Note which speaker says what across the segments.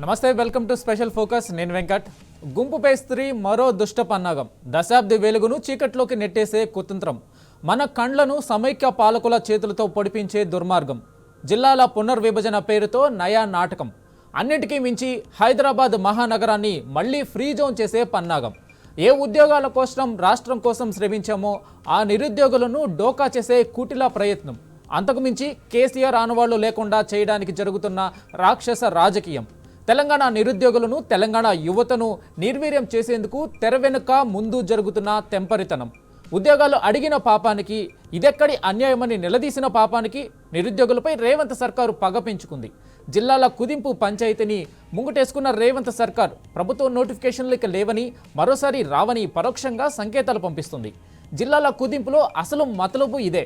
Speaker 1: నమస్తే, welcome to special focus. నేను వెంకట్. గుంపుపై స్త్రీ మరో దుష్ట పన్నాగం. దశాబ్ది వెలుగును చీకట్లోకి నెట్టేసే కుతంత్రం. మన కండ్లను సమైక్య పాలకుల చేతులతో పొడిపించే దుర్మార్గం. జిల్లాల పునర్విభజన పేరుతో నయా నాటకం. అన్నిటికీ మించి హైదరాబాద్ మహానగరాన్ని మళ్లీ ఫ్రీ జోన్ చేసే పన్నాగం. ఏ ఉద్యోగాల కోసం రాష్ట్రం కోసం శ్రమించామో ఆ నిరుద్యోగులను డోకా చేసే కుటిల ప్రయత్నం. అంతకుమించి కేసీఆర్ ఆనవాళ్లు లేకుండా చేయడానికి జరుగుతున్న రాక్షస రాజకీయం. తెలంగాణ నిరుద్యోగులను, తెలంగాణ యువతను నిర్వీర్యం చేసేందుకు తెర వెనుక ముందు జరుగుతున్న తెంపరితనం. ఉద్యోగాలు అడిగిన పాపానికి, ఇదెక్కడి అన్యాయమని నిలదీసిన పాపానికి నిరుద్యోగులపై రేవంత్ సర్కారు పగ పెంచుకుంది. జిల్లాల కుదింపు పంచాయతీని ముంగుటేసుకున్న రేవంత్ సర్కార్ ప్రభుత్వ నోటిఫికేషన్లు ఇక లేవని, మరోసారి రావని పరోక్షంగా సంకేతాలు పంపిస్తుంది. జిల్లాల కుదింపులో అసలు మతలబు ఇదే.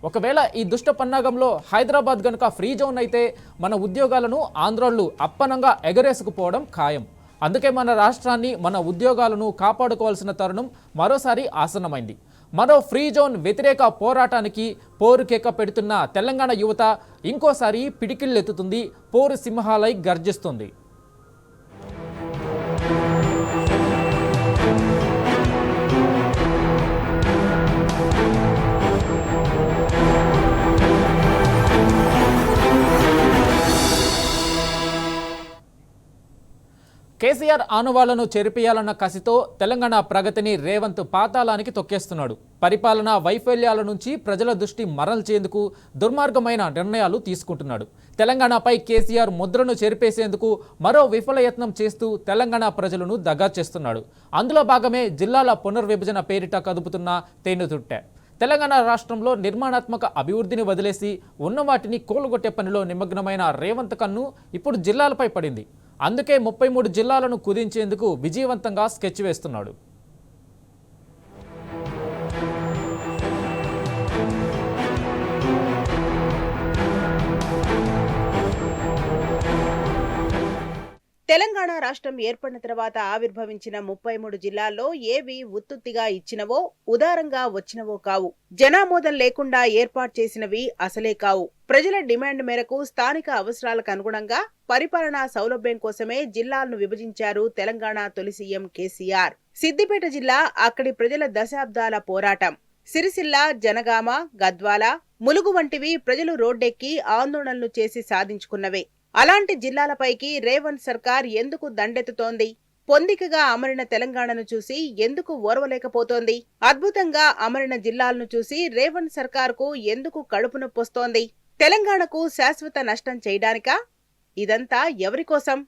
Speaker 1: ఒకవేళ ఈ దుష్ట పన్నాగంలో హైదరాబాద్ గనుక ఫ్రీ జోన్ అయితే మన ఉద్యోగాలను ఆంధ్రోళ్లు అప్పనంగా ఎగరేసుకుపోవడం ఖాయం. అందుకే మన రాష్ట్రాన్ని, మన ఉద్యోగాలను కాపాడుకోవాల్సిన తరుణం మరోసారి ఆసన్నమైంది. మరో ఫ్రీ జోన్ వ్యతిరేక పోరాటానికి పోరుకేక పెడుతున్న తెలంగాణ యువత ఇంకోసారి పిడికిళ్ళెత్తుతుంది, పోరు సింహాలై గర్జిస్తుంది. కేసీఆర్ ఆనవాళ్లను చెరిపియాలన్న కసితో తెలంగాణ ప్రగతిని రేవంత్ పాతాళానికి తొక్కేస్తున్నాడు. పరిపాలనా వైఫల్యాల నుంచి ప్రజల దృష్టి మరల్చేందుకు దుర్మార్గమైన నిర్ణయాలు తీసుకుంటున్నాడు. తెలంగాణపై కేసీఆర్ ముద్రను చెరిపేసేందుకు మరో విఫలయత్నం చేస్తూ తెలంగాణ ప్రజలను దగా చేస్తున్నాడు. అందులో భాగమే జిల్లాల పునర్విభజన పేరిట కదుపుతున్న తేనెతుట్టె. తెలంగాణ రాష్ట్రంలో నిర్మాణాత్మక అభివృద్ధిని వదిలేసి ఉన్న వాటిని కూలగొట్టే పనిలో నిమగ్నమైన రేవంత్ కన్ను ఇప్పుడు జిల్లాలపై పడింది. అందుకే 33 జిల్లాలను కుదించేందుకు విజయవంతంగా స్కెచ్ వేస్తున్నాడు.
Speaker 2: తెలంగాణ రాష్ట్రం ఏర్పడిన తర్వాత ఆవిర్భవించిన 33 జిల్లాల్లో ఏవి ఉత్తుత్తిగా ఇచ్చినవో, ఉదారంగా వచ్చినవో కావు. జనామోదం లేకుండా ఏర్పాటు చేసినవి అసలే కావు. ప్రజల డిమాండ్ మేరకు స్థానిక అవసరాలకు అనుగుణంగా పరిపాలనా సౌలభ్యం కోసమే జిల్లాలను విభజించారు తెలంగాణ తొలి సీఎం కేసీఆర్. సిద్దిపేట జిల్లా అక్కడి ప్రజల దశాబ్దాల పోరాటం. సిరిసిల్ల, జనగామ, గద్వాల, ములుగు వంటివి ప్రజలు రోడ్డెక్కి ఆందోళనలు చేసి సాధించుకున్నవే. అలాంటి జిల్లాలపైకి రేవంత్ సర్కార్ ఎందుకు దండెత్తుతోంది? పొందికగా అమరిన తెలంగాణను చూసి ఎందుకు ఓర్వలేకపోతోంది? అద్భుతంగా అమరిన జిల్లాలను చూసి రేవంత్ సర్కార్కు ఎందుకు కడుపు నొప్పొస్తోంది? తెలంగాణకు శాశ్వత నష్టం చేయడానికా? ఇదంతా ఎవరికోసం,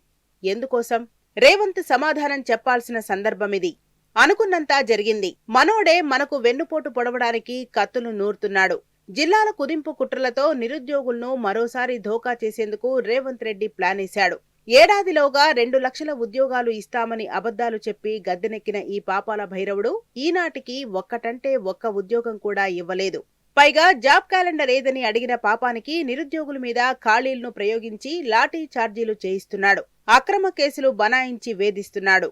Speaker 2: ఎందుకోసం? రేవంత్ సమాధానం చెప్పాల్సిన సందర్భమిది. అనుకున్నంతా జరిగింది. మనోడే మనకు వెన్నుపోటు పొడవడానికి కత్తులు నూరుతున్నాడు. జిల్లాల కుదింపు కుట్రలతో నిరుద్యోగులను మరోసారి ధోకా చేసేందుకు రేవంత్ రెడ్డి ప్లానేశాడు. ఏడాదిలోగా 2 లక్షల ఉద్యోగాలు ఇస్తామని అబద్దాలు చెప్పి గద్దెనెక్కిన ఈ పాపాల భైరవుడు ఈనాటికి ఒక్కటంటే ఒక్క ఉద్యోగం కూడా ఇవ్వలేదు. పైగా జాబ్ క్యాలెండర్ ఏదని అడిగిన పాపానికి నిరుద్యోగుల మీద ఖాళీలను ప్రయోగించి లాఠీ ఛార్జీలు చేయిస్తున్నాడు. అక్రమ కేసులు బనాయించి వేధిస్తున్నాడు.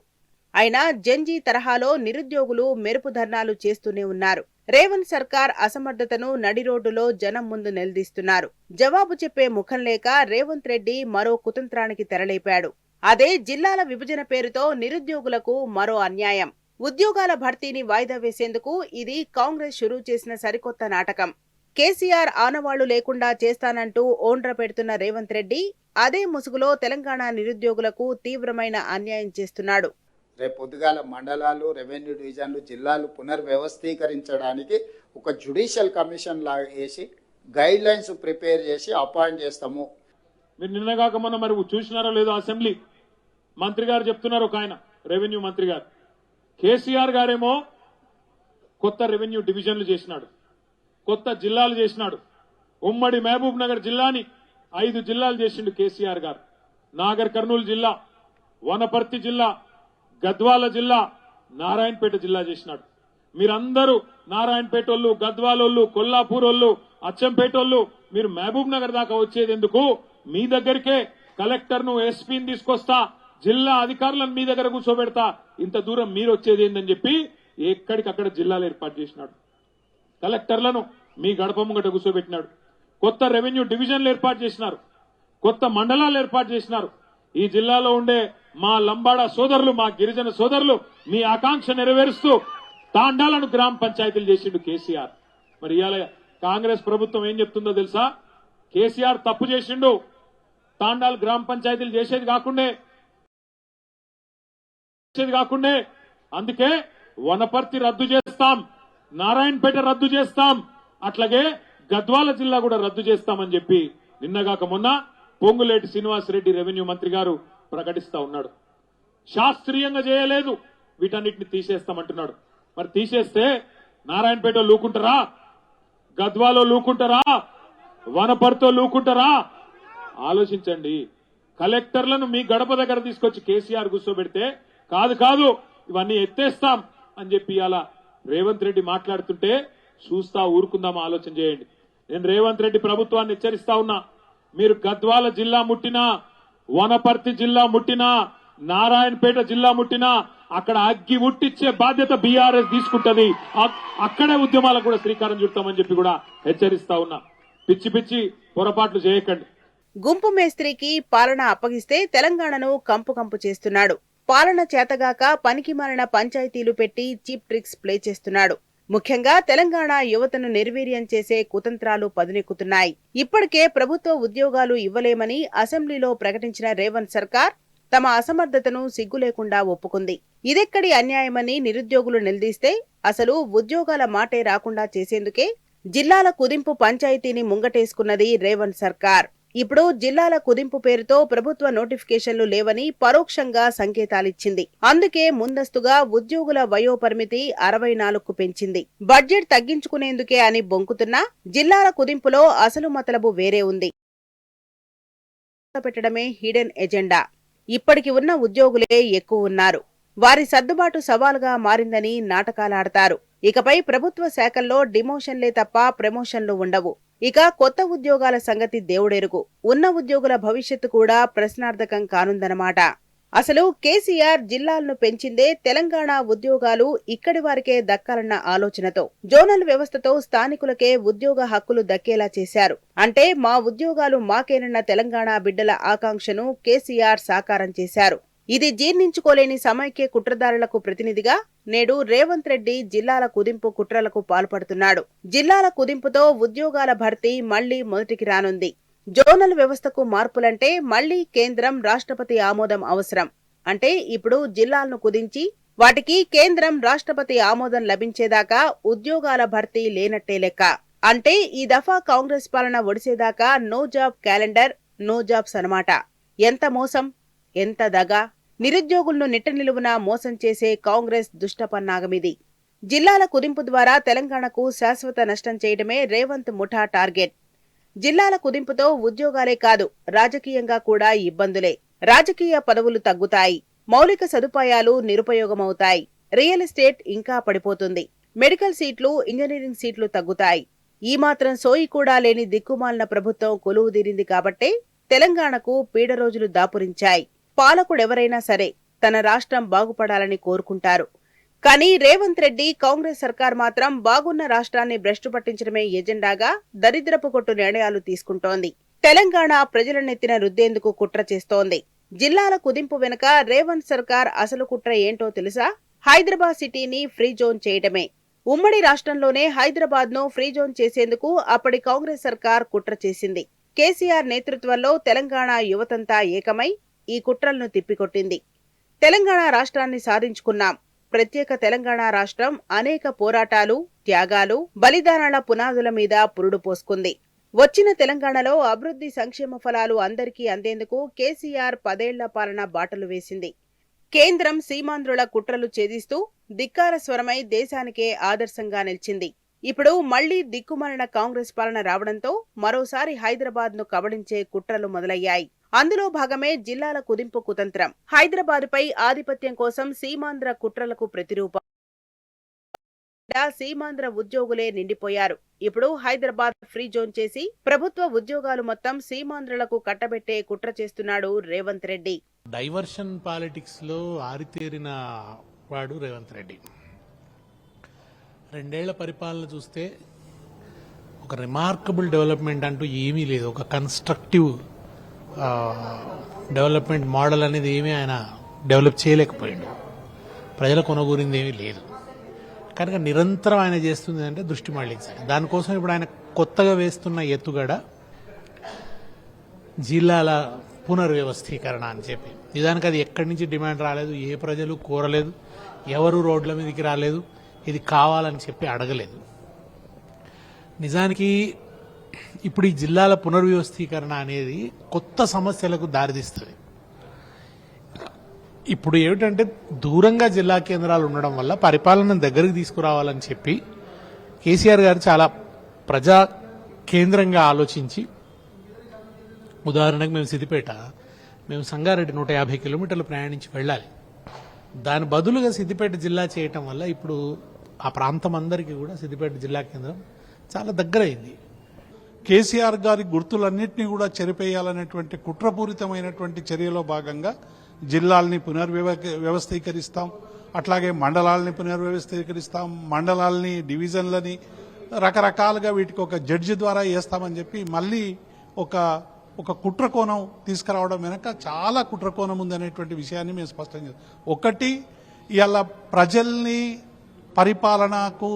Speaker 2: అయినా జంజీ తరహాలో నిరుద్యోగులు మెరుపు ధర్నాలు చేస్తూనే ఉన్నారు. రేవంత్ సర్కార్ అసమర్థతను నడిరోడ్డులో జనం ముందు నిలదీస్తున్నారు. జవాబు చెప్పే ముఖం లేక రేవంత్ రెడ్డి మరో కుతంత్రానికి తెరలేపాడు. అదే జిల్లాల విభజన పేరుతో నిరుద్యోగులకు మరో అన్యాయం. ఉద్యోగాల భర్తీని వాయిదా వేసేందుకు ఇది కాంగ్రెస్ షురూ చేసిన సరికొత్త నాటకం. కేసీఆర్ ఆనవాళ్లు లేకుండా చేస్తానంటూ ఓండ్ర పెడుతున్న రేవంత్ రెడ్డి అదే ముసుగులో తెలంగాణ నిరుద్యోగులకు తీవ్రమైన అన్యాయం చేస్తున్నాడు.
Speaker 3: రేపు పొద్దుగాల మండలాలు, రెవెన్యూ డివిజన్లు, జిల్లాలు పునర్వ్యవస్థీకరించడానికి ఒక జ్యుడిషియల్ కమిషన్ లాగా వేసి గైడ్ లైన్స్ ప్రిపేర్ చేసి అపాయింట్ చేస్తాము.
Speaker 4: మీరు నిన్నగాక మొన్న మరి చూసినారో లేదో, అసెంబ్లీ మంత్రి గారు చెప్తున్నారు, ఒక ఆయన రెవెన్యూ మంత్రి గారు, కేసీఆర్ గారేమో కొత్త రెవెన్యూ డివిజన్లు చేసినాడు, కొత్త జిల్లాలు చేసినాడు. ఉమ్మడి మహబూబ్ నగర్ జిల్లాని 5 జిల్లాలు చేసిండు కేసీఆర్ గారు. నాగర్ కర్నూలు జిల్లా, వనపర్తి జిల్లా, గద్వాల జిల్లా, నారాయణపేట జిల్లా చేసినాడు. మీరందరూ నారాయణపేట వాళ్ళు, గద్వాలోళ్ళు, కొల్లాపూర్ వాళ్ళు, అచ్చంపేటోళ్ళు మీరు మహబూబ్ నగర్ దాకా వచ్చేది ఎందుకు? మీ దగ్గరికే కలెక్టర్ను, ఎస్పీని తీసుకొస్తా, జిల్లా అధికారులను మీ దగ్గర కూర్చోబెడతా, ఇంత దూరం మీరు వచ్చేది ఏందని చెప్పి ఎక్కడికక్కడ జిల్లాలు ఏర్పాటు చేసినాడు. కలెక్టర్లను మీ గడప ముంగట కూర్చోబెట్టినాడు. కొత్త రెవెన్యూ డివిజన్లు ఏర్పాటు చేసినారు, కొత్త మండలాలు ఏర్పాటు చేసినారు. ఈ జిల్లాలో ఉండే మా లంబాడ సోదరులు, మా గిరిజన సోదరులు మీ ఆకాంక్ష నెరవేరుస్తూ తాండాలను గ్రామ పంచాయతీలు చేసిండు కేసీఆర్. మరి ఇవాళ కాంగ్రెస్ ప్రభుత్వం ఏం చెప్తుందో తెలుసా? కేసీఆర్ తప్పు చేసిండు, తాండాలు గ్రామ పంచాయతీలు చేసేది కాకుండా అందుకే వనపర్తి రద్దు చేస్తాం, నారాయణపేట రద్దు చేస్తాం, అట్లాగే గద్వాల జిల్లా కూడా రద్దు చేస్తామని చెప్పి నిన్నగాక మొన్న పొంగులేటి శ్రీనివాసరెడ్డి రెవెన్యూ మంత్రి గారు ప్రకటిస్తా ఉన్నాడు. శాస్త్రీయంగా చేయలేదు, వీటన్నిటిని తీసేస్తామంటున్నాడు. మరి తీసేస్తే నారాయణపేట లూకుంటారా, గద్వాలో లూకుంటారా, వనపర్తితో లూకుంటారా? ఆలోచించండి. కలెక్టర్లను మీ గడప దగ్గర తీసుకొచ్చి కేసీఆర్ కూర్చోబెడితే కాదు ఇవన్నీ ఎత్తేస్తాం అని చెప్పి అలా రేవంత్ రెడ్డి మాట్లాడుతుంటే చూస్తా ఊరుకుందామా? ఆలోచన చేయండి. నేను రేవంత్ రెడ్డి ప్రభుత్వాన్ని హెచ్చరిస్తా ఉన్నా, మీరు గద్వాల జిల్లా ముట్టినా, వనపర్తి జిల్లా ముట్టినా, నారాయణపేట జిల్లా ముట్టినా అక్కడ అగ్గి ముట్టించే బాధ్యత బీఆర్ఎస్ తీసుకుంటది. అక్కడే ఉద్యమాలకు కూడా శ్రీకారం చుడతామని చెప్పి కూడా హెచ్చరిస్తా ఉన్నా. పిచ్చి పొరపాట్లు చేయకండి.
Speaker 2: గుంపు మేస్త్రికి పాలన అప్పగిస్తే తెలంగాణను కంపు చేస్తున్నాడు. పాలన చేతగాక పనికిమాలిన పంచాయతీలు పెట్టి చీప్ ట్రిక్స్ ప్లే చేస్తున్నాడు. ముఖ్యంగా తెలంగాణ యువతను నిర్వీర్యం చేసే కుతంత్రాలు పదునెక్కుతున్నాయి. ఇప్పటికే ప్రభుత్వ ఉద్యోగాలు ఇవ్వలేమని అసెంబ్లీలో ప్రకటించిన రేవంత్ సర్కార్ తమ అసమర్థతను సిగ్గు లేకుండా ఒప్పుకుంది. ఇదెక్కడి అన్యాయమని నిరుద్యోగులు నిలదీస్తే అసలు ఉద్యోగాల మాటే రాకుండా చేసేందుకే జిల్లాల కుదింపు పంచాయతీని ముంగటేసుకున్నది రేవంత్ సర్కార్. ఇప్పుడు జిల్లాల కుదింపు పేరుతో ప్రభుత్వ నోటిఫికేషన్లు లేవని పరోక్షంగా సంకేతాలిచ్చింది. అందుకే ముందస్తుగా ఉద్యోగుల వయోపరిమితి 64కు పెంచింది. బడ్జెట్ తగ్గించుకునేందుకే అని బొంకుతున్నా జిల్లాల కుదింపులో అసలు మతలబు వేరే ఉంది. పెట్టడమే హిడెన్ ఎజెండా. ఇప్పటికి ఉన్న ఉద్యోగులే ఎక్కువ ఉన్నారు. వారి సర్దుబాటు సవాలుగా మారిందని నాటకాలాడతారు. ఇకపై ప్రభుత్వ శాఖల్లో డిమోషన్లే తప్ప ప్రమోషన్లు ఉండవు. ఇక కొత్త ఉద్యోగాల సంగతి దేవుడెరుగు. ఉన్న ఉద్యోగుల భవిష్యత్తు కూడా ప్రశ్నార్థకం కానుందన్నమాట. అసలు కేసీఆర్ జిల్లాలను పెంచిందే తెలంగాణ ఉద్యోగాలు ఇక్కడి వారికే దక్కాలన్న ఆలోచనతో. జోనల్ వ్యవస్థతో స్థానికులకే ఉద్యోగ హక్కులు దక్కేలా చేశారు. అంటే మా ఉద్యోగాలు మాకేనన్న తెలంగాణ బిడ్డల ఆకాంక్షను కేసీఆర్ సాకారం చేశారు. ఇది జీర్ణించుకోలేని సమైక్య కుట్రదారులకు ప్రతినిధిగా నేడు రేవంత్ రెడ్డి జిల్లాల కుదింపు కుట్రలకు పాల్పడుతున్నాడు. జిల్లాల కుదింపుతో ఉద్యోగాల భర్తీ మళ్లీ మొదటికి రానుంది. జోనల్ వ్యవస్థకు మార్పులంటే మళ్లీ కేంద్రం, రాష్ట్రపతి ఆమోదం అవసరం. అంటే ఇప్పుడు జిల్లాలను కుదించి వాటికి కేంద్రం, రాష్ట్రపతి ఆమోదం లభించేదాకా ఉద్యోగాల భర్తీ లేనట్టే లెక్క. అంటే ఈ దఫా కాంగ్రెస్ పాలన ఒడిసేదాకా no job calendar, no jobs అన్నమాట. ఎంత మోసం, ఎంత దగా! నిరుద్యోగులను నిట్టనిలువునా మోసం చేసే కాంగ్రెస్ దుష్టపన్నాగమిది. జిల్లాల కుదింపు ద్వారా తెలంగాణకు శాశ్వత నష్టం చేయడమే రేవంత్ ముఠా టార్గెట్. జిల్లాల కుదింపుతో ఉద్యోగాలే కాదు, రాజకీయంగా కూడా ఇబ్బందులే. రాజకీయ పదవులు తగ్గుతాయి, మౌలిక సదుపాయాలు నిరుపయోగమవుతాయి, రియల్ ఎస్టేట్ ఇంకా పడిపోతుంది, మెడికల్ సీట్లు, ఇంజనీరింగ్ సీట్లు తగ్గుతాయి. ఈ మాత్రం సోయి కూడా లేని దిక్కుమాలిన ప్రభుత్వం కొలువుదీరింది కాబట్టే తెలంగాణకు పీడ రోజులు దాపురించాయి. పాలకుడెవరైనా సరే తన రాష్ట్రం బాగుపడాలని కోరుకుంటారు. కానీ రేవంత్ రెడ్డి, కాంగ్రెస్ సర్కార్ మాత్రం బాగున్న రాష్ట్రాన్ని భ్రష్టు పట్టించడమే ఎజెండాగా దరిద్రపు కొట్టు నిర్ణయాలు తీసుకుంటోంది. తెలంగాణ ప్రజల నెత్తిన రుద్దేందుకు కుట్ర చేస్తోంది. జిల్లాల కుదింపు వెనుక రేవంత్ సర్కార్ అసలు కుట్ర ఏంటో తెలుసా? హైదరాబాద్ సిటీని ఫ్రీ జోన్ చేయడమే. ఉమ్మడి రాష్ట్రంలోనే హైదరాబాద్ ను ఫ్రీ జోన్ చేసేందుకు అప్పటి కాంగ్రెస్ సర్కార్ కుట్ర చేసింది. కేసీఆర్ నేతృత్వంలో తెలంగాణ యువతంతా ఏకమై ఈ కుట్రలను తిప్పికొట్టింది. తెలంగాణ రాష్ట్రాన్ని సాధించుకున్నాం. ప్రత్యేక తెలంగాణ రాష్ట్రం అనేక పోరాటాలు, త్యాగాలు, బలిదానాల పునాదుల మీద పురుడు పోసుకుంది. వచ్చిన తెలంగాణలో అభివృద్ధి, సంక్షేమ ఫలాలు అందరికీ అందేందుకు కేసీఆర్ 10 ఏళ్ల పాలన బాటలు వేసింది. కేంద్రం సీమాంధ్రుల కుట్రలు ఛేదిస్తూ ధిక్కార స్వరమై దేశానికే ఆదర్శంగా నిలిచింది. ఇప్పుడు మళ్లీ దిక్కుమాలిన కాంగ్రెస్ పాలన రావడంతో మరోసారి హైదరాబాద్ ను కబళించే కుట్రలు మొదలయ్యాయి. అందులో భాగమే జిల్లాల కుదింపు కుతంత్రం. హైదరాబాద్పై ఆధిపత్యం కోసం సీమాంధ్ర కుట్రలకు ప్రతిరూపం. సీమాంధ్ర ఉద్యోగులే నిండిపోయారు. ఇప్పుడు హైదరాబాద్ ఫ్రీ జోన్ చేసి ప్రభుత్వ ఉద్యోగాలు మొత్తం సీమాంధ్రులకు కట్టబెట్టే కుట్ర చేస్తున్నాడు రేవంత్ రెడ్డి.
Speaker 5: డైవర్షన్ పాలిటిక్స్ లో ఆరితేరిన వాడు రేవంత్ రెడ్డి. 2 ఏళ్ల పరిపాలన చూస్తే ఒక రిమార్కబుల్ డెవలప్మెంట్ అంటూ ఏమీ లేదు. ఒక కన్స్ట్రక్టివ్ డెవలప్మెంట్ మోడల్ అనేది ఏమీ ఆయన డెవలప్ చేయలేకపోయాడు. ప్రజల కొనగూరింది ఏమీ లేదు కనుక నిరంతరం ఆయన చేస్తుంది అంటే దృష్టి మళ్లించాలి. దానికోసం ఇప్పుడు ఆయన కొత్తగా వేస్తున్న ఎత్తుగడ జిల్లాల పునర్వ్యవస్థీకరణ అని చెప్పి. నిజానికి అది ఎక్కడి నుంచి డిమాండ్ రాలేదు, ఏ ప్రజలు కోరలేదు, ఎవరు రోడ్ల మీదకి రాలేదు, ఇది కావాలని చెప్పి అడగలేదు. నిజానికి ఇప్పుడు ఈ జిల్లాల పునర్వ్యవస్థీకరణ అనేది కొత్త సమస్యలకు దారితీస్తుంది. ఇప్పుడు ఏమిటంటే దూరంగా జిల్లా కేంద్రాలు ఉండడం వల్ల పరిపాలన దగ్గరికి తీసుకురావాలని చెప్పి కేసీఆర్ గారు చాలా ప్రజా కేంద్రంగా ఆలోచించి, ఉదాహరణకు మేము సంగారెడ్డి 150 కిలోమీటర్లు ప్రయాణించి వెళ్ళాలి. దాని బదులుగా సిద్దిపేట జిల్లా చేయటం వల్ల ఇప్పుడు ఆ ప్రాంతం అందరికీ కూడా సిద్దిపేట జిల్లా కేంద్రం చాలా దగ్గరైంది.
Speaker 6: కేసీఆర్ గారి గుర్తులన్నింటినీ కూడా చెరిపేయాలనేటువంటి కుట్రపూరితమైనటువంటి చర్యలో భాగంగా జిల్లాల్ని పునర్వ్యవస్థీకరిస్తాం, అట్లాగే మండలాల్ని పునర్వ్యవస్థీకరిస్తాం, మండలాల్ని డివిజన్లని రకరకాలుగా వీటికి ఒక జడ్జి ద్వారా వేస్తామని చెప్పి మళ్ళీ ఒక కుట్రకోణం తీసుకురావడం వెనక చాలా కుట్రకోణం ఉందనేటువంటి విషయాన్ని మేము స్పష్టం చేస్తాం. ఒకటి, ఇవాళ ప్రజల్ని పరిపాలనకు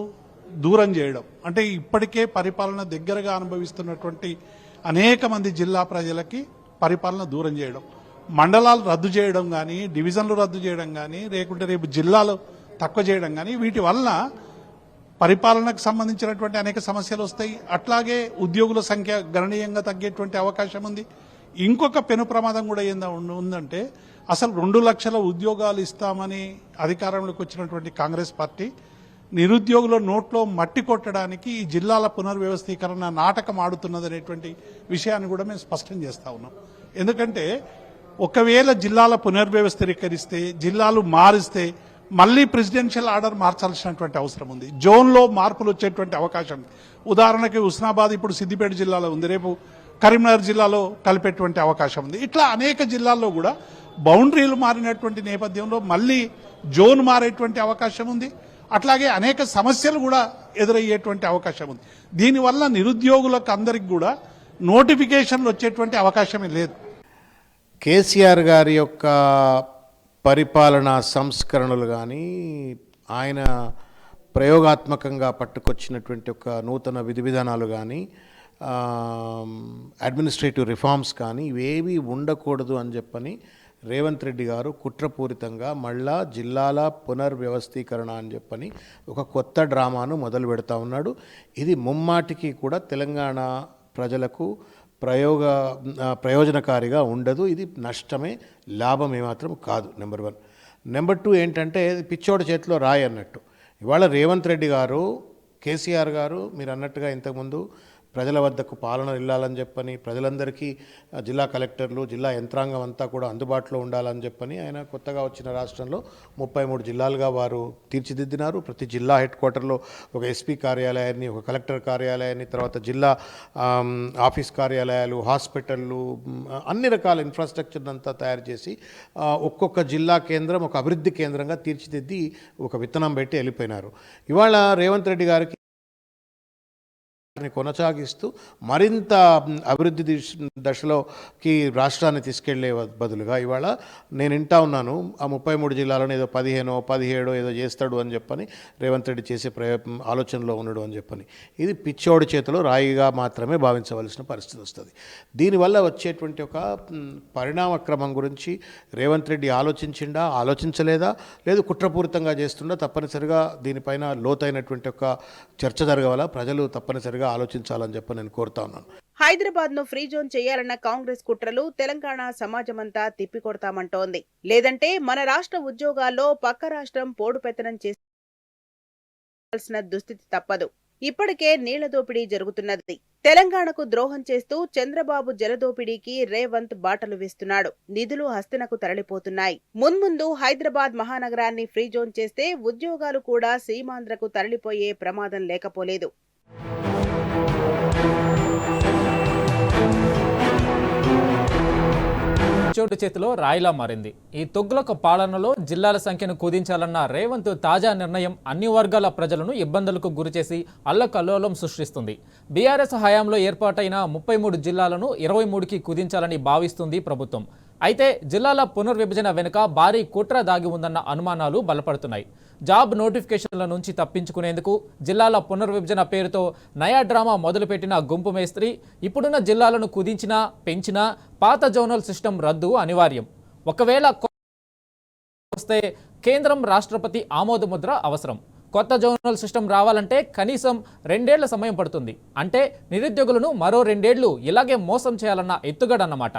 Speaker 6: దూరం చేయడం, అంటే ఇప్పటికే పరిపాలన దగ్గరగా అనుభవిస్తున్నటువంటి అనేక మంది జిల్లా ప్రజలకి పరిపాలన దూరం చేయడం, మండలాలు రద్దు చేయడం కానీ, డివిజన్లు రద్దు చేయడం కానీ, లేకుంటే రేపు జిల్లాలు తక్కువ చేయడం కానీ, వీటి వల్ల పరిపాలనకు సంబంధించినటువంటి అనేక సమస్యలు వస్తాయి. అట్లాగే ఉద్యోగుల సంఖ్య గణనీయంగా తగ్గేటువంటి అవకాశం ఉంది. ఇంకొక పెను ప్రమాదం కూడా ఉందంటే, అసలు 2 లక్షల ఉద్యోగాలు ఇస్తామని అధికారంలోకి వచ్చినటువంటి కాంగ్రెస్ పార్టీ నిరుద్యోగుల నోట్లో మట్టి కొట్టడానికి ఈ జిల్లాల పునర్వ్యవస్థీకరణ నాటకం ఆడుతున్నదనేటువంటి విషయాన్ని కూడా మేము స్పష్టం చేస్తా ఉన్నాం. ఎందుకంటే ఒకవేళ జిల్లాల పునర్వ్యవస్థీకరిస్తే, జిల్లాలు మారిస్తే మళ్ళీ ప్రెసిడెన్షియల్ ఆర్డర్ మార్చాల్సినటువంటి అవసరం ఉంది. జోన్లో మార్పులు వచ్చేటువంటి అవకాశం ఉంది. ఉదాహరణకి హుస్నాబాద్ ఇప్పుడు సిద్దిపేట జిల్లాలో ఉంది, రేపు కరీంనగర్ జిల్లాలో కలిపేటువంటి అవకాశం ఉంది. ఇట్లా అనేక జిల్లాల్లో కూడా బౌండరీలు మారినటువంటి నేపథ్యంలో మళ్ళీ జోన్ మారేటువంటి అవకాశం ఉంది. అట్లాగే అనేక సమస్యలు కూడా ఎదురయ్యేటువంటి అవకాశం ఉంది. దీనివల్ల నిరుద్యోగులకు అందరికి కూడా నోటిఫికేషన్లు వచ్చేటువంటి అవకాశమే లేదు.
Speaker 7: కేసీఆర్ గారి యొక్క పరిపాలనా సంస్కరణలు కానీ, ఆయన ప్రయోగాత్మకంగా పట్టుకొచ్చినటువంటి ఒక నూతన విధి విధానాలు కానీ, అడ్మినిస్ట్రేటివ్ రిఫార్మ్స్ కానీ ఇవేవి ఉండకూడదు అని చెప్పని రేవంత్ రెడ్డి గారు కుట్రపూరితంగా మళ్ళా జిల్లాల పునర్వ్యవస్థీకరణ అని చెప్పని ఒక కొత్త డ్రామాను మొదలు పెడతా ఉన్నాడు. ఇది ముమ్మాటికి కూడా తెలంగాణ ప్రజలకు ప్రయోజనకారిగా ఉండదు. ఇది నష్టమే, లాభం ఏమాత్రం కాదు. నెంబర్ 1. నెంబర్ 2 ఏంటంటే పిచ్చోడి చేతిలో రాయి అన్నట్టు. ఇవాళ రేవంత్ రెడ్డి గారు, కేసీఆర్ గారు మీరు అన్నట్టుగా ఇంతకుముందు ప్రజల వద్దకు పాలన వెళ్ళాలని చెప్పని, ప్రజలందరికీ జిల్లా కలెక్టర్లు, జిల్లా యంత్రాంగం అంతా కూడా అందుబాటులో ఉండాలని చెప్పని ఆయన కొత్తగా వచ్చిన రాష్ట్రంలో 33 జిల్లాలుగా వారు తీర్చిదిద్దినారు. ప్రతి జిల్లా హెడ్ క్వార్టర్లో ఒక ఎస్పీ కార్యాలయాన్ని, ఒక కలెక్టర్ కార్యాలయాన్ని, తర్వాత జిల్లా ఆఫీస్ కార్యాలయాలు, హాస్పిటళ్ళు, అన్ని రకాల ఇన్ఫ్రాస్ట్రక్చర్ అంతా తయారు చేసి ఒక్కొక్క జిల్లా కేంద్రం ఒక అభివృద్ధి కేంద్రంగా తీర్చిదిద్ది ఒక విత్తనం పెట్టి వెళ్ళిపోయినారు. ఇవాళ రేవంత్ రెడ్డి గారికి కొనసాగిస్తూ మరింత అభివృద్ధి దశలోకి రాష్ట్రాన్ని తీసుకెళ్లే బదులుగా ఇవాళ నేను వింటా ఉన్నాను, ఆ 33 జిల్లాలను ఏదో 15, 17 ఏదో చేస్తాడు అని చెప్పని రేవంత్ రెడ్డి చేసే ఆలోచనలో ఉన్నాడు అని చెప్పని. ఇది పిచ్చోడి చేతిలో రాయిగా మాత్రమే భావించవలసిన పరిస్థితి వస్తుంది. దీనివల్ల వచ్చేటువంటి ఒక పరిణామక్రమం గురించి రేవంత్ రెడ్డి ఆలోచించిండా, ఆలోచించలేదా, లేదు కుట్రపూరితంగా చేస్తుండా, తప్పనిసరిగా దీనిపైన లోతైనటువంటి ఒక చర్చ జరగవాలా, ప్రజలు తప్పనిసరిగా ఆలోచించాలని చెప్పి నేను కోరుతా ఉన్నాను.
Speaker 2: హైదరాబాద్ ను ఫ్రీ జోన్ చేయాలన్న కాంగ్రెస్ కుట్రలు తెలంగాణ సమాజమంతా తిప్పికొడతామంటోంది. లేదంటే మన రాష్ట్ర ఉద్యోగాల్లో పక్క రాష్ట్రం పోడు పెత్తనం చేయాల్సిన దుస్థితి తప్పదు. ఇప్పటికే నీళ్ల దోపిడీ జరుగుతున్నది. తెలంగాణకు ద్రోహం చేస్తూ చంద్రబాబు జలదోపిడీకి రేవంత్ బాటలు వేస్తున్నాడు. నిధులు హస్తినకు తరలిపోతున్నాయి. మున్ముందు హైదరాబాద్ మహానగరాన్ని ఫ్రీ జోన్ చేస్తే ఉద్యోగాలు కూడా సీమాంధ్రకు తరలిపోయే ప్రమాదం లేకపోలేదు.
Speaker 1: పిచ్చోడు చేతిలో రాయిలా మారింది. ఈ తొగ్గులక పాలనలో జిల్లాల సంఖ్యను కుదించాలన్న రేవంత్ తాజా నిర్ణయం అన్ని వర్గాల ప్రజలను ఇబ్బందులకు గురిచేసి అల్లకల్లోలం సృష్టిస్తుంది. బీఆర్ఎస్ హయాంలో ఏర్పాటైన 33 జిల్లాలను 23కి కుదించాలని భావిస్తుంది ప్రభుత్వం. అయితే జిల్లాల పునర్విభజన వెనుక భారీ కుట్ర దాగి ఉందన్న అనుమానాలు బలపడుతున్నాయి. జాబ్ నోటిఫికేషన్ల నుంచి తప్పించుకునేందుకు జిల్లాల పునర్విభజన పేరుతో నయా డ్రామా మొదలుపెట్టిన గుంపు మేస్త్రి ఇప్పుడున్న జిల్లాలను కుదించినా పెంచినా పాత జోనల్ సిస్టమ్ రద్దు అనివార్యం. ఒకవేళ వస్తే కేంద్రం రాష్ట్రపతి ఆమోద ముద్ర అవసరం. కొత్త జోనల్ సిస్టమ్ రావాలంటే కనీసం 2 ఏళ్ల సమయం పడుతుంది. అంటే నిరుద్యోగులను మరో 2 ఏళ్లు ఇలాగే మోసం చేయాలన్న ఎత్తుగడన్నమాట.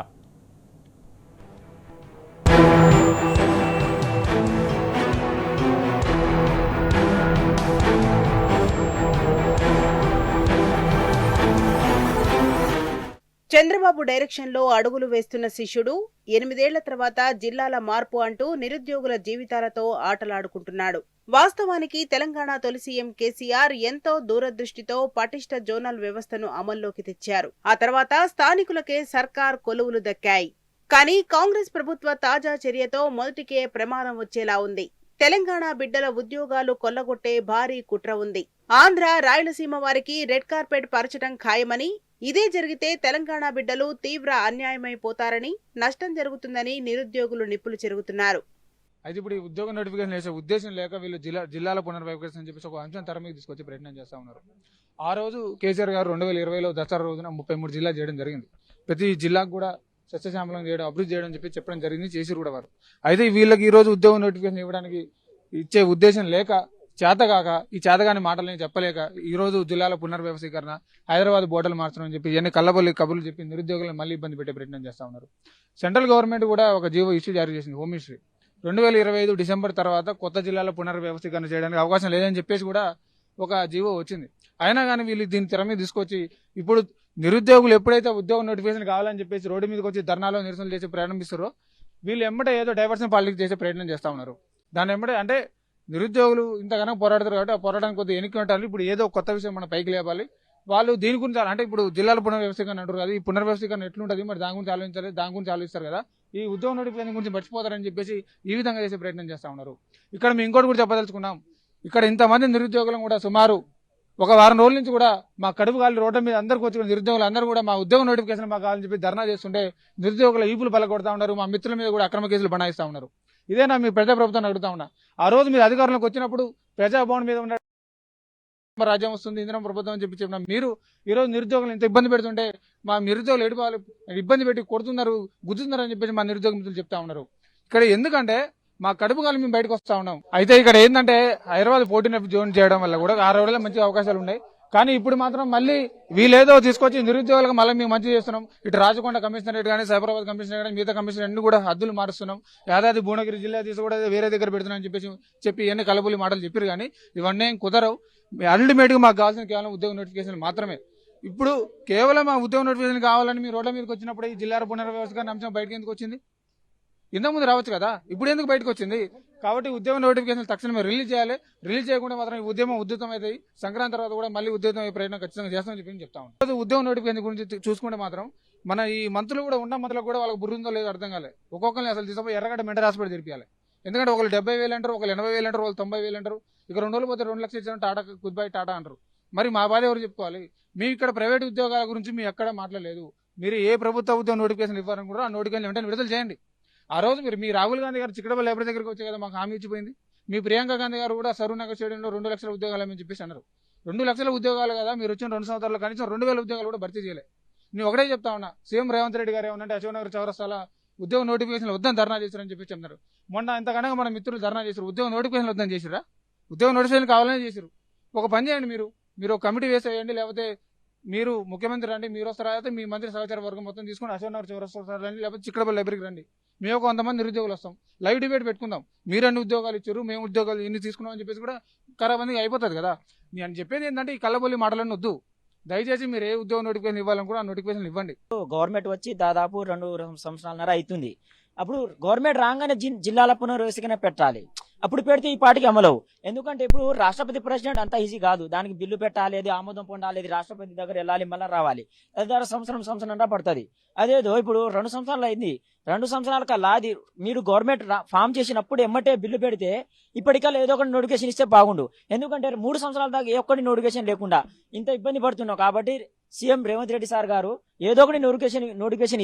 Speaker 2: చంద్రబాబు డైరెక్షన్లో అడుగులు వేస్తున్న శిష్యుడు 8 ఏళ్ల తర్వాత జిల్లాల మార్పు అంటూ నిరుద్యోగుల జీవితాలతో ఆటలాడుకుంటున్నాడు. వాస్తవానికి తెలంగాణ తొలి సీఎం కేసీఆర్ ఎంతో దూరదృష్టితో పటిష్ట జోనల్ వ్యవస్థను అమల్లోకి తెచ్చారు. ఆ తర్వాత స్థానికులకే సర్కార్ కొలువులు దక్కాయి. కానీ కాంగ్రెస్ ప్రభుత్వ తాజా చర్యతో మొదటికే ప్రమాదం వచ్చేలా ఉంది. తెలంగాణ బిడ్డల ఉద్యోగాలు కొల్లగొట్టే భారీ కుట్ర ఉంది. ఆంధ్ర, రాయలసీమ వారికి రెడ్ కార్పెట్ పరచడం ఖాయమని, ఇదే జరిగితే తెలంగాణ బిడ్డలు తీవ్ర అన్యాయమైపోతారని, నష్టం జరుగుతుందని నిరుద్యోగులు నిప్పులు చెరుగుతున్నారు.
Speaker 8: అయితే ఇప్పుడు ఈ ఉద్యోగ నోటిఫికేషన్ వేసే ఉద్దేశం లేక వీళ్ళు జిల్లాల పునర్విభజన అని చెప్పేసి ఒక అంశం తెర మీద తీసుకొచ్చే ప్రయత్నం చేస్తా ఉన్నారు. ఆ రోజు కేసీఆర్ గారు 2020లో దసరా రోజున 33 జిల్లాలు చేయడం జరిగింది. ప్రతి జిల్లాకు కూడా సస్యశ్యామలం చేయడం, అభివృద్ధి చేయడం అని చెప్పడం జరిగింది, చేసి కూడా వారు. అయితే వీళ్ళకి ఈ రోజు ఉద్యోగ నోటిఫికేషన్ ఇవ్వడానికి ఇచ్చే ఉద్దేశం లేక, చేతగాక, ఈ చేతగాని మాటలని చెప్పలేక ఈ రోజు జిల్లాల పునర్వ్యవస్థీకరణ, హైదరాబాద్ బోర్డర్లు మార్చడం అని చెప్పి ఇవన్నీ కళ్ళబొల్లి కబుర్లు చెప్పి నిరుద్యోగులను మళ్ళీ ఇబ్బంది పెట్టే ప్రయత్నం చేస్తా ఉన్నారు. సెంట్రల్ గవర్నమెంట్ కూడా ఒక జీవో ఇష్యూ జారీ చేసింది, హోమ్ మినిస్ట్రీ. 2025 డిసెంబర్ తర్వాత కొత్త జిల్లాల పునర్వ్యవస్థీకరణ చేయడానికి అవకాశం లేదని చెప్పేసి కూడా ఒక జీవో వచ్చింది. అయినా కానీ వీళ్ళు దీన్ని తెర మీద తీసుకొచ్చి ఇప్పుడు నిరుద్యోగులు ఎప్పుడైతే ఉద్యోగ నోటిఫికేషన్ కావాలని చెప్పేసి రోడ్డు మీదకి వచ్చి ధర్నాలో నిరసనలు చేసి ప్రారంభిస్తారో వీళ్ళు ఎంబడే ఏదో డైవర్షన్ పాలిటిక్స్ చేసే ప్రయత్నం చేస్తా ఉన్నారు. దాని ఎంబడే అంటే నిరుద్యోగులు ఇంతగానో పోరాడతారు కాబట్టి ఆ పోరాటానికి కొద్దిగా ఎన్నిక ఉంటారు. ఇప్పుడు ఏదో కొత్త విషయం మనం పైకి లేపాలి. వాళ్ళు దీని గురించి అంటే ఇప్పుడు జిల్లాల పునర్వ్యవస్థీకరణ అంటారు కదా, ఈ పునర్వ్యవస్థీకరణ ఎట్లుంటుంది, మరి దాని గురించి ఆలోచించాలి, దాని గురించి ఆలోచిస్తారు కదా, ఈ ఉద్యోగ నోటిఫికేషన్ గురించి మర్చిపోతారని చెప్పేసి ఈ విధంగా చేసే ప్రయత్నం చేస్తా ఉన్నారు. ఇక్కడ మేము ఇంకోటి కూడా చెప్పదలుచుకున్నాం. ఇక్కడ ఇంతమంది నిరుద్యోగులను కూడా సుమారు ఒక వారం రోజుల నుంచి కూడా మా కడుపు కాలి రోడ్ల మీద అందరికి వచ్చి నిరుద్యోగులు అందరూ కూడా మా ఉద్యోగ నోటిఫికేషన్ మాకు కావాలని చెప్పి ధర్నా చేస్తుంటే నిరుద్యోగుల ఈపులు బలకొడతా ఉన్నారు. మా మిత్రుల మీద కూడా అక్రమ కేసులు బనాయిస్తా ఉన్నారు. ఇదేనా మీ ప్రజా ప్రభుత్వాన్ని అడుగుతా ఉన్నా. ఆ రోజు మీరు అధికారంలోకి వచ్చినప్పుడు ప్రజాభవన్ మీద ఉన్న రాజ్యం వస్తుంది, ఇందిరా ప్రభుత్వం అని చెప్పిన మీరు ఈ రోజు నిరుద్యోగులు ఇంత ఇబ్బంది పెడుతుంటే మా నిరుద్యోగులు ఎడుపాలు ఇబ్బంది పెట్టి కొడుతున్నారు, గుద్దుతున్నారు అని చెప్పేసి మా నిరుద్యోగ మిత్రులు చెప్తా ఉన్నారు. ఇక్కడ ఎందుకంటే మా కడుపు కాలం మేము బయటకు వస్తా ఉన్నాం. అయితే ఇక్కడ ఏంటంటే హైదరాబాద్ 14 జోన్ చేయడం వల్ల కూడా 6 రోజుల్లో మంచి అవకాశాలు ఉన్నాయి. కానీ ఇప్పుడు మాత్రం మళ్ళీ వీళ్ళేదో తీసుకొచ్చి నిరుద్యోగులకు మళ్ళీ మేము మంచి చేస్తున్నాం. ఇటు రాజకొండ కమిషనరేట్ కానీ, సైబరాబాద్ కమిషనరేట్ కానీ, మిగతా కమిషనర్ అన్ని కూడా హద్దులు మారుస్తున్నాం. యాదాద్రి భువనగిరి జిల్లా తీసి కూడా వేరే దగ్గర పెడుతున్నాం అని చెప్పి ఎన్ని కలబులి మాటలు చెప్పారు. కానీ ఇవన్నీ కుదరవు. అల్టిమేట్ గా మాకు కావాల్సిన కేవలం ఉద్యోగ నోటిఫికేషన్ మాత్రమే. ఇప్పుడు కేవలం ఆ ఉద్యోగ నోటిఫికేషన్ కావాలని మీ రోడ్ల మీదకి వచ్చినప్పుడు ఈ జిల్లాల పునర్వ్యవస్థ అంశం బయటకు ఎందుకు వచ్చింది? ఇంతకుముందు రావచ్చు కదా, ఇప్పుడు ఎందుకు బయటకు వచ్చింది? కాబట్టి ఉద్యమ నోటిఫికేషన్ తక్షణమే రిలీజ్ చేయాలి. రిలీజ్ చేయకుండా మాత్రం ఈ ఉద్యమం ఉధృతం అవుతాయి. సంక్రాంతి తర్వాత కూడా మళ్ళీ ఉద్యమం అయ్యే ప్రయత్నం ఖచ్చితంగా చేస్తామని చెప్పి చెప్తా ఉన్నాం. ఉద్యమ నోటిఫికేషన్ గురించి చూసుకుంటే మాత్రం మన ఈ మంత్రులు కూడా ఉన్న మంత్రులకు కూడా వాళ్ళకి బుర్రుందో లేదో అర్థం కాలే. ఒక్కొక్కరిని అసలు తీసుకుపోయి ఎర్రగడ్డ మెంటల్ హాస్పిటల్ తెరిపించాలి. ఎందుకంటే ఒకళ్ళు 70,000 అంటారు, ఒకళ్ళు 80,000 అంటారు, వాళ్ళు 90,000 అంటారు. ఇక 2 రోజులు పోతే 2 లక్షలు ఇచ్చిన టాటా గుడ్ బై టాటా అంటారు. మరి మా బాధ ఎవరు చెప్పుకోవాలి? మీ ఇక్కడ ప్రైవేట్ ఉద్యోగాల గురించి మీ ఎక్కడ మాట్లాడలేదు. మీరు ఏ ప్రభుత్వ ఉద్యోగ నోటిఫికేషన్ ఇవ్వాలని కూడా ఆ నోటిఫికేషన్ వెంటనే విడుదల చేయండి. ఆ రోజు మీ రాహుల్ గాంధీ గారు చిక్కడపల్లి లేబర్ దగ్గరికి వచ్చే కదా మాకు హామీ ఇచ్చిపోయింది. మీ ప్రియాంక గాంధీ గారు కూడా సరూనగర్ స్టేడియంలో 2 లక్షల ఉద్యోగాలు అని చెప్పేసి అన్నారు. 2 లక్షల ఉద్యోగాలు కదా, మీరు వచ్చిన 2 సంవత్సరాల్లో కనీసం 2,000 ఉద్యోగాలు కూడా భర్తీ చేయలేదు. నేను ఒకటే చెప్తా ఉన్నా, సీఎం రేవంత్ రెడ్డి గారు ఏమన్నంటే అశోక్ చౌరస్తాల ఉద్యోగ నోటిఫికేషన్ వద్దని ధర్నా చేశారని చెప్పి చెప్తున్నారు. మొన్న ఇంతకనగా మన మిత్రులు ధర్నా చేశారు, ఉద్యోగ నోటిఫికేషన్ వద్దని చేసిరా? ఉద్యోగ నోటిఫికేషన్ కావాలని చేశారు. ఒక పని చేయండి, మీరు ఒక కమిటీ వేసేయండి, లేకపోతే మీరు ముఖ్యమంత్రి రండి, మీరు వస్తారా, అయితే మీ మంత్రి సహచార వర్గం మొత్తం తీసుకుని అశోక్ చౌరస్తా రండి, లేకపోతే చిక్కడపల్లి లైబ్రరీకి రండి. మేము 100 నిరుద్యోగులు వస్తాం, లైవ్ డిబేట్ పెట్టుకుందాం. మీరు అన్ని ఉద్యోగాలు ఇచ్చారు, మేము ఉద్యోగాలు ఇన్ని తీసుకున్నాం అని చెప్పేసి కూడా ఖరాబంది అయిపోతుంది కదా. నేను చెప్పేది ఏంటంటే ఈ కళ్ళబొల్లి మాటలన్నీ వద్దు. దయచేసి మీరు ఏ ఉద్యోగ నోటిఫికేషన్ ఇవ్వాలని కూడా ఆ నోటిఫికేషన్ ఇవ్వండి.
Speaker 9: గవర్నమెంట్ వచ్చి దాదాపు 2 సంవత్సరాలన్నర అవుతుంది. అప్పుడు గవర్నమెంట్ రాగానే జిల్లాల పునర్వ్యవస్థీకరణ పెట్టాలి. అప్పుడు పెడితే ఈ పార్టీకి అమలవు. ఎందుకంటే ఇప్పుడు రాష్ట్రపతి ప్రెసిడెంట్ అంత ఈజీ కాదు. దానికి బిల్లు పెట్టాలి, అది ఆమోదం పొందాలి, అది రాష్ట్రపతి దగ్గర వెళ్ళాలి, మళ్ళీ రావాలి. అది ద్వారా సంవత్సరం పడుతుంది. అదేదో ఇప్పుడు 2 సంవత్సరాలు అయింది. 2 సంవత్సరాల కల్లా అది మీరు గవర్నమెంట్ ఫామ్ చేసినప్పుడు ఎమ్మటే బిల్లు పెడితే ఇప్పటికల్లా ఏదో ఒకటి నోటిఫికేషన్ ఇస్తే బాగుండు. ఎందుకంటే 3 సంవత్సరాల దాకా ఏ ఒక్కటి నోటిఫికేషన్ లేకుండా ఇంత ఇబ్బంది పడుతున్నావు. కాబట్టి సీఎం రేవంత్ రెడ్డి సార్ గారు ఏదో ఒకటి నోటిఫికేషన్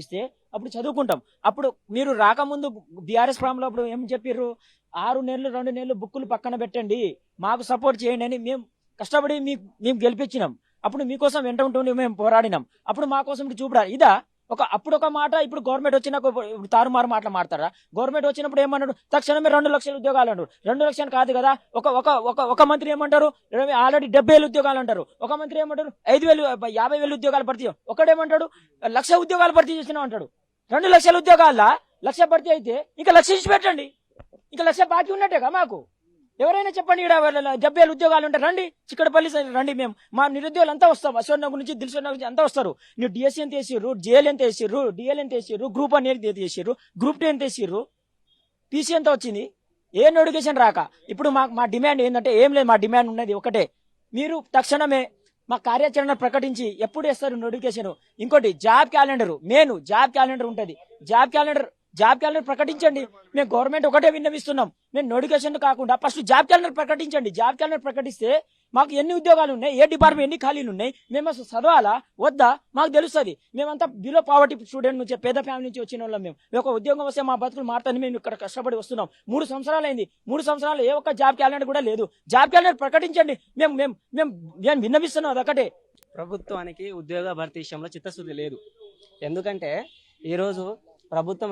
Speaker 9: ఇస్తే అప్పుడు చదువుకుంటాం. అప్పుడు మీరు రాకముందు బీఆర్ఎస్ ఫామ్ లో అప్పుడు ఏం చెప్పిర్రు, 6 నెలలు 2 నెలలు బుక్కులు పక్కన పెట్టండి, మాకు సపోర్ట్ చేయండి అని మేము కష్టపడి మేము గెలిపించినాం. అప్పుడు మీకోసం వెంట ఉంటూ మేము పోరాడినాం. అప్పుడు మా కోసం చూపడాలి. ఇదా అప్పుడు ఒక మాట, ఇప్పుడు గవర్నమెంట్ వచ్చినాక తారుమారు మాటలు మాట్లాడతారా? గవర్నమెంట్ వచ్చినప్పుడు ఏమన్నాడు, తక్షణమే 2 లక్షల ఉద్యోగాలు అన్నారు. 2 లక్షలు కాదు కదా. ఒక మంత్రి ఏమంటారు, ఆల్రెడీ 70,000 ఉద్యోగాలు అంటారు. ఒక మంత్రి ఏమంటారు, 50,000 ఉద్యోగాలు భర్తీ. ఒకడేమంటాడు, 1,00,000 ఉద్యోగాలు భర్తీ చేసినాం అంటాడు. 2 లక్షల ఉద్యోగాల 1,00,000 భర్తీ అయితే ఇంకా 1,00,000 ఇచ్చి పెట్టండి. ఇంకా 1,00,000 బాకీ ఉన్నట్టేగా మాకు. ఎవరైనా చెప్పండి, ఇక్కడ 70,000 ఉద్యోగాలు ఉంటారు, రండి చిక్కడపల్లి రండి, మేము మా నిరుద్యోగులు అంతా వస్తాం. అశ్వర్ నగర్ నుంచి దిల్సుఖ్ నగర్ నుంచి అంతా వస్తారు. మీరు డిఎస్సీ ఎంత వేసిర్రు, డిఎల్ ఎంత వేసిర్రు, డిఎల్ ఎంత వేసిర్రు, గ్రూప్ 1 ఎంత వేసిర్రు, గ్రూప్ 2 ఎంత వేసిర్రు, పీసీ ఎంత వచ్చింది, ఏ నోటిఫికేషన్ రాక. ఇప్పుడు మా డిమాండ్ ఏంటంటే ఏం లేదు, మా డిమాండ్ ఉన్నది ఒకటే, మీరు తక్షణమే మా కార్యాచరణ ప్రకటించి ఎప్పుడు వేస్తారు నోటిఫికేషన్. ఇంకోటి జాబ్ క్యాలెండర్, జాబ్ క్యాలెండర్ ఉంటుంది. జాబ్ క్యాలెండర్ ప్రకటించండి. మేము గవర్నమెంట్ ఒకటే విన్నవిస్తున్నాం, మేము నోటిఫికేషన్ కాకుండా ఫస్ట్ జాబ్ క్యాలెండర్ ప్రకటించండి. జాబ్ క్యాలెండర్ ప్రకటిస్తే మాకు ఎన్ని ఉద్యోగాలు ఉన్నాయి, ఏ డిపార్ట్మెంట్ ఎన్ని ఖాళీలు ఉన్నాయి, మేము అసలు చదవాలా వద్దా మాకు తెలుస్తుంది. మేమంతా బిలో పావర్టీ స్టూడెంట్ నుంచి, పేద ఫ్యామిలీ నుంచి వచ్చిన వాళ్ళం. మేము ఒక ఉద్యోగం వస్తే మా బతుకులు మారుతాయని మేము ఇక్కడ కష్టపడి వస్తున్నాం. 3 సంవత్సరాలు అయింది. 3 సంవత్సరాలు ఏ ఒక్క జాబ్ క్యాలెండర్ కూడా లేదు. జాబ్ క్యాలెండర్ ప్రకటించండి. మేము విన్నవిస్తున్నాం అదొకటే.
Speaker 10: ప్రభుత్వానికి ఉద్యోగ భర్తీ విషయంలో చిత్తశుద్ధి లేదు. ఎందుకంటే ఈరోజు ప్రభుత్వం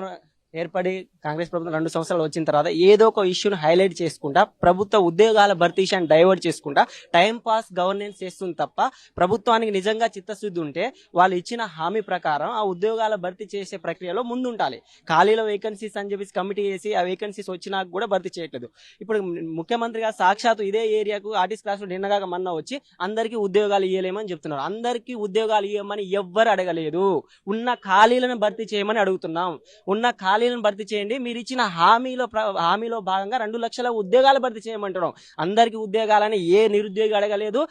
Speaker 10: ఏర్పడి కాంగ్రెస్ ప్రభుత్వం 2 సంవత్సరాలు వచ్చిన తర్వాత ఏదో ఒక ఇష్యూను హైలైట్ చేసుకుంటా ప్రభుత్వ ఉద్యోగాల భర్తీ విషయాన్ని డైవర్ట్ చేసుకుంటా టైం పాస్ గవర్నెన్స్ చేస్తుంది తప్ప ప్రభుత్వానికి నిజంగా చిత్తశుద్ధి ఉంటే వాళ్ళు ఇచ్చిన హామీ ప్రకారం ఆ ఉద్యోగాల భర్తీ చేసే ప్రక్రియలో ముందు ఉండాలి. ఖాళీలో వేకెన్సీస్ అని చెప్పేసి కమిటీ చేసి ఆ వేకెన్సీస్ వచ్చినా కూడా భర్తీ చేయట్లేదు. ఇప్పుడు ముఖ్యమంత్రిగా సాక్షాత్తు ఇదే ఏరియాకు ఆర్టిస్ట్ క్లాస్ నిన్నగా మొన్న వచ్చి అందరికీ ఉద్యోగాలు ఇవ్వలేమని చెప్తున్నారు. అందరికీ ఉద్యోగాలు ఇవ్వమని ఎవ్వరు అడగలేదు. ఉన్న ఖాళీలను భర్తీ చేయమని అడుగుతున్నాం. ఉన్న ఖాళీలను భర్తీ చేయండి. మీరు ఇచ్చిన హామీలో భాగంగా 2 లక్షల ఉద్యోగాలు భర్తీ చేయమంటున్నాం. అందరికీ ఉద్యోగాలని ఏ నిరుద్యోగి అడగలేదు,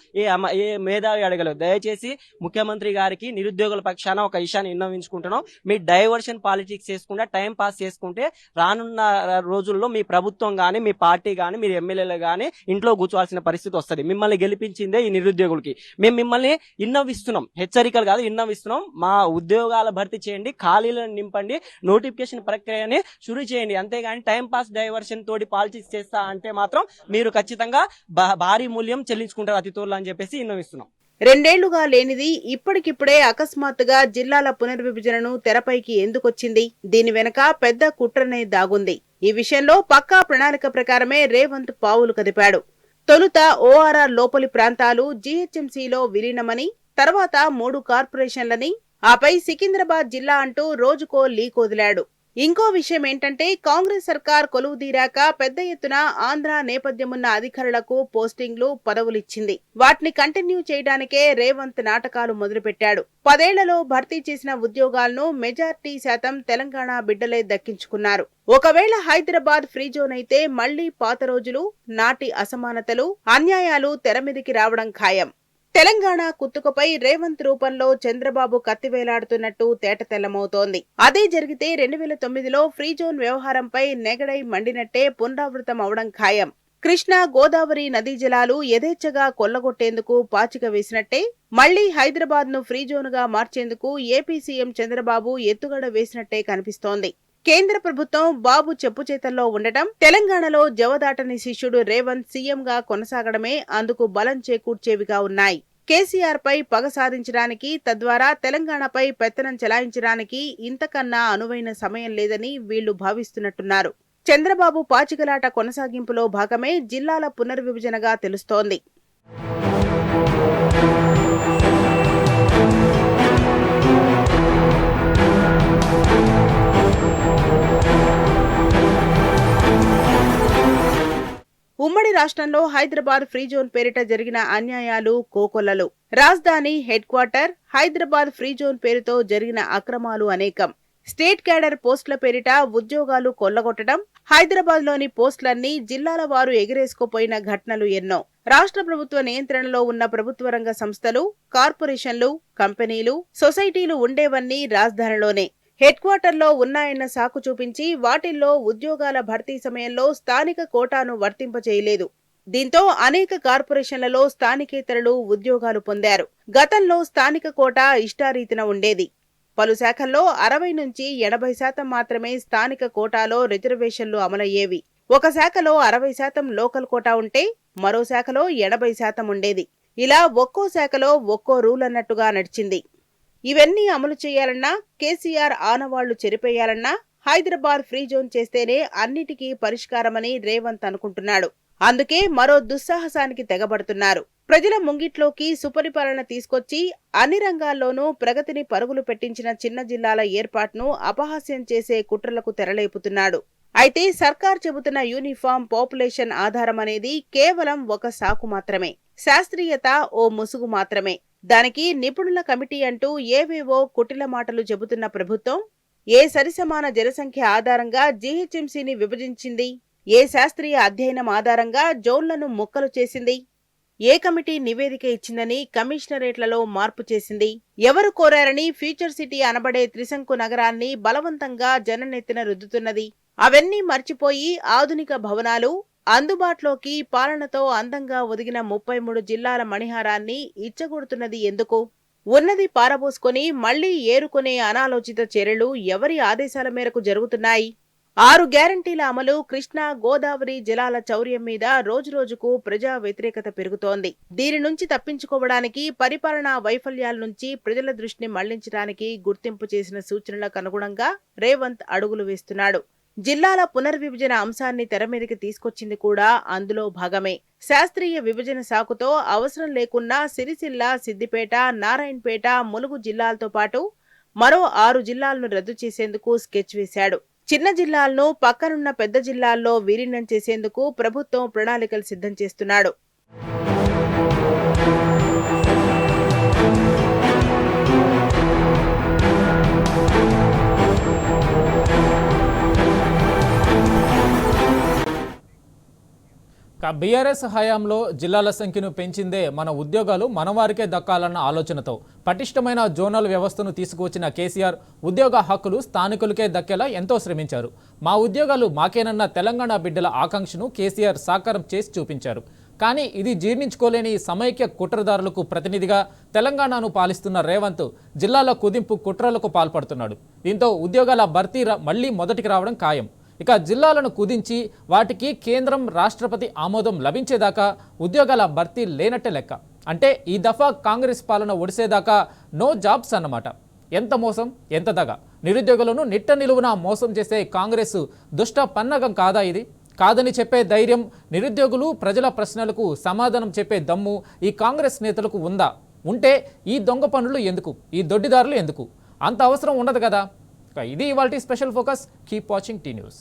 Speaker 10: ఏ మేధావి అడగలేదు. దయచేసి ముఖ్యమంత్రి గారికి నిరుద్యోగుల పక్షాన ఒక విషయాన్ని విన్నవించుకుంటున్నాం. మీ డైవర్షన్ పాలిటిక్స్ చేసుకుంటే టైం పాస్ చేసుకుంటే రానున్న రోజుల్లో మీ ప్రభుత్వం గానీ, మీ పార్టీ గానీ, మీరు ఎమ్మెల్యేలు గానీ ఇంట్లో కూర్చోవాల్సిన పరిస్థితి వస్తుంది. మిమ్మల్ని గెలిపించిందే ఈ నిరుద్యోగులకి. మేము మిమ్మల్ని విన్నవిస్తున్నాం, హెచ్చరికలు కాదు విన్నవిస్తున్నాం. మా ఉద్యోగాల భర్తీ చేయండి, ఖాళీలను నింపండి, నోటిఫికేషన్ ప్రక్రియని షురూ చేయండి. అంతేగాని టైం పాస్ డైవర్షన్ తోటి పాలిటిక్స్ చేస్తా అంటే మాత్రం మీరు ఖచ్చితంగా భారీ మూల్యం చెల్లించుకుంటారు అతి త్వరలో అని చెప్పేసి విన్నవిస్తున్నాం.
Speaker 2: 2 ఏళ్లుగా లేనిది ఇప్పటికిప్పుడే అకస్మాత్తుగా జిల్లాల పునర్విభజనను తెరపైకి ఎందుకొచ్చింది? దీని వెనక పెద్ద కుట్రనే దాగుంది. ఈ విషయంలో పక్కా ప్రణాళిక ప్రకారమే రేవంత్ పావులు కదిపాడు. తొలుత ఓఆర్ఆర్ లోపలి ప్రాంతాలు జీహెచ్ఎంసీలో విలీనమని, తర్వాత 3 కార్పొరేషన్లని, ఆపై సికింద్రాబాద్ జిల్లా అంటూ రోజుకో లీక్ వదిలాడు. ఇంకో విషయం ఏంటంటే కాంగ్రెస్ సర్కార్ కొలువుదీరాక పెద్ద ఎత్తున ఆంధ్ర నేపథ్యమున్న అధికారులకు పోస్టింగ్లు, పదవులిచ్చింది. వాటిని కంటిన్యూ చేయడానికే రేవంత్ నాటకాలు మొదలుపెట్టాడు. 10 ఏళ్లలో భర్తీ చేసిన ఉద్యోగాలను మెజార్టీ శాతం తెలంగాణ బిడ్డలే దక్కించుకున్నారు. ఒకవేళ హైదరాబాద్ ఫ్రీ జోన్ అయితే మళ్లీ పాత రోజులు, నాటి అసమానతలు, అన్యాయాలు తెరమీదికి రావడం ఖాయం. తెలంగాణ కుత్తుకపై రేవంత్ రూపంలో చంద్రబాబు కత్తివేలాడుతున్నట్టు తేటతెల్లమవుతోంది. అదే జరిగితే 2009లో ఫ్రీ జోన్ వ్యవహారంపై నెగడై మండినట్టే పునరావృతం అవడం ఖాయం. కృష్ణా, గోదావరి నదీ జలాలు యథేచ్ఛగా కొల్లగొట్టేందుకు పాచిక వేసినట్టే మళ్లీ హైదరాబాద్ ను ఫ్రీ జోన్ గా మార్చేందుకు ఏపీ సీఎం చంద్రబాబు ఎత్తుగడ వేసినట్టే కనిపిస్తోంది. కేంద్ర ప్రభుత్వం బాబు చెప్పుచేతల్లో ఉండటం, తెలంగాణలో జవదాటని శిష్యుడు రేవంత్ సీఎంగా కొనసాగడమే అందుకు బలం చేకూర్చేవిగా ఉన్నాయి. కేసీఆర్ పై పగ సాధించడానికి, తద్వారా తెలంగాణపై పెత్తనం చెలాయించడానికి ఇంతకన్నా అనువైన సమయం లేదని వీళ్లు భావిస్తున్నట్టున్నారు. చంద్రబాబు పాచికలాట కొనసాగింపులో భాగమే జిల్లాల పునర్విభజనగా తెలుస్తోంది. ఉమ్మడి రాష్ట్రంలో హైదరాబాద్ ఫ్రీ జోన్ పేరిట జరిగిన అన్యాయాలు, కోకొల్లలు. రాజధాని, head quarter, Hyderabad free zone పేరుతో జరిగిన అక్రమాలు అనేకం. స్టేట్ క్యాడర్ పోస్టుల పేరిట ఉద్యోగాలు కొల్లగొట్టడం, హైదరాబాద్లోని పోస్టులన్నీ జిల్లాల వారు ఎగిరేసుకుపోయిన ఘటనలు ఎన్నో. రాష్ట్ర ప్రభుత్వ నియంత్రణలో ఉన్న ప్రభుత్వ రంగ సంస్థలు, కార్పొరేషన్లు, కంపెనీలు, సొసైటీలు ఉండేవన్నీ రాజధానిలోనే. హెడ్ క్వార్టర్లో ఉన్నాయన్న సాకు చూపించి వాటిల్లో ఉద్యోగాల భర్తీ సమయంలో స్థానిక కోటాను వర్తింపచేయలేదు. దీంతో అనేక కార్పొరేషన్లలో స్థానికేతరులు ఉద్యోగాలు పొందారు. గతంలో స్థానిక కోటా ఇష్టారీతిన ఉండేది. పలు శాఖల్లో 60 నుంచి 80% మాత్రమే స్థానిక కోటాలో రిజర్వేషన్లు అమలయ్యేవి. ఒక శాఖలో 60% లోకల్ కోటా ఉంటే మరో శాఖలో 80% ఉండేది. ఇలా ఒక్కో శాఖలో ఒక్కో రూల్ అన్నట్టుగా నడిచింది. ఇవన్నీ అమలు చేయాలన్నా, కేసీఆర్ ఆనవాళ్లు చెరిపేయాలన్నా హైదరాబాద్ ఫ్రీ జోన్ చేస్తేనే అన్నిటికీ పరిష్కారమని రేవంత్ అనుకుంటున్నాడు. అందుకే మరో దుస్సాహసానికి తెగబడుతున్నారు. ప్రజల ముంగిట్లోకి సుపరిపాలన తీసుకొచ్చి అన్ని రంగాల్లోనూ ప్రగతిని పరుగులు పెట్టించిన చిన్న జిల్లాల ఏర్పాటును అపహాస్యం చేసే కుట్రలకు తెరలేపుతున్నాడు. అయితే సర్కార్ చెబుతున్న యూనిఫామ్ పాపులేషన్ ఆధారం అనేది కేవలం ఒక సాకు మాత్రమే. శాస్త్రీయత ఓ ముసుగు మాత్రమే. దానికి నిపుణుల కమిటీ అంటూ ఏవేవో కుటిల మాటలు చెబుతున్న ప్రభుత్వం ఏ సరిసమాన జనసంఖ్య ఆధారంగా జీహెచ్ఎంసీని విభజించింది? ఏ శాస్త్రీయ అధ్యయనం ఆధారంగా జోన్లను ముక్కలు చేసింది? ఏ కమిటీ నివేదిక ఇచ్చిందని కమిషనరేట్లలో మార్పు చేసింది? ఎవరు కోరారని ఫ్యూచర్ సిటీ అనబడే త్రిశంకు నగరాన్ని బలవంతంగా జననెత్తిన రుద్దుతున్నది? అవన్నీ మర్చిపోయి ఆధునిక భవనాలు, అందుబాటులోకి పాలనతో అందంగా ఒదిగిన 33 జిల్లాల మణిహారాన్ని ఇచ్చగొడుతున్నది ఎందుకు? ఉన్నది పారబోసుకొని మళ్లీ ఏరుకునే అనాలోచిత చర్యలు ఎవరి ఆదేశాల మేరకు జరుగుతున్నాయి? 6 గ్యారంటీల అమలు, కృష్ణా గోదావరి జలాల చౌర్యం మీద రోజురోజుకు ప్రజా వ్యతిరేకత పెరుగుతోంది. దీని నుంచి తప్పించుకోవడానికి, పరిపాలనా వైఫల్యాల నుంచి ప్రజల దృష్టిని మళ్లించడానికి గుర్తింపు చేసిన సూచనలకు అనుగుణంగా రేవంత్ అడుగులు వేస్తున్నాడు. జిల్లాల పునర్విభజన అంశాన్ని తెరమీదకి తీసుకొచ్చింది కూడా అందులో భాగమే. శాస్త్రీయ విభజన సాకుతో అవసరం లేకున్నా సిరిసిల్ల, సిద్దిపేట, నారాయణపేట, ములుగు జిల్లాలతో పాటు మరో 6 జిల్లాలను రద్దు చేసేందుకు స్కెచ్ వేశాడు. చిన్న జిల్లాలను పక్కనున్న పెద్ద జిల్లాల్లో విలీనం చేసేందుకు ప్రభుత్వం ప్రణాళికలు సిద్ధం చేస్తున్నాడు.
Speaker 1: బీఆర్ఎస్ హయాంలో జిల్లాల సంఖ్యను పెంచిందే మన ఉద్యోగాలు మనవారికే దక్కాలన్న ఆలోచనతో పటిష్టమైన జోనల్ వ్యవస్థను తీసుకువచ్చిన కేసీఆర్ ఉద్యోగ హక్కులు స్థానికులకే దక్కేలా ఎంతో శ్రమించారు. మా ఉద్యోగాలు మాకేనన్న తెలంగాణ బిడ్డల ఆకాంక్షను కేసీఆర్ సాకారం చేసి చూపించారు. కానీ ఇది జీర్ణించుకోలేని సమైక్య కుట్రదారులకు ప్రతినిధిగా తెలంగాణను పాలిస్తున్న రేవంత్ జిల్లాల కుదింపు కుట్రలకు పాల్పడుతున్నాడు. దీంతో ఉద్యోగాల భర్తీ మళ్లీ మొదటికి రావడం ఖాయం. ఇక జిల్లాలను కుదించి వాటికి కేంద్రం, రాష్ట్రపతి ఆమోదం లభించేదాకా ఉద్యోగాల భర్తీ లేనట్టే లెక్క. అంటే ఈ దఫా కాంగ్రెస్ పాలన ఒడిసేదాకా నో జాబ్స్ అన్నమాట. ఎంత మోసం, ఎంత దగ! నిరుద్యోగులను నిట్ట నిలువున మోసం చేసే కాంగ్రెస్ దుష్ట పన్నగం కాదా ఇది? కాదని చెప్పే ధైర్యం, నిరుద్యోగులు ప్రజల ప్రశ్నలకు సమాధానం చెప్పే దమ్ము ఈ కాంగ్రెస్ నేతలకు ఉందా? ఉంటే ఈ దొంగ పనులు ఎందుకు? ఈ దొడ్డిదారులు ఎందుకు? అంత అవసరం ఉండదు కదా. ఇది ఇవాల్టి special focus. Keep watching tea news.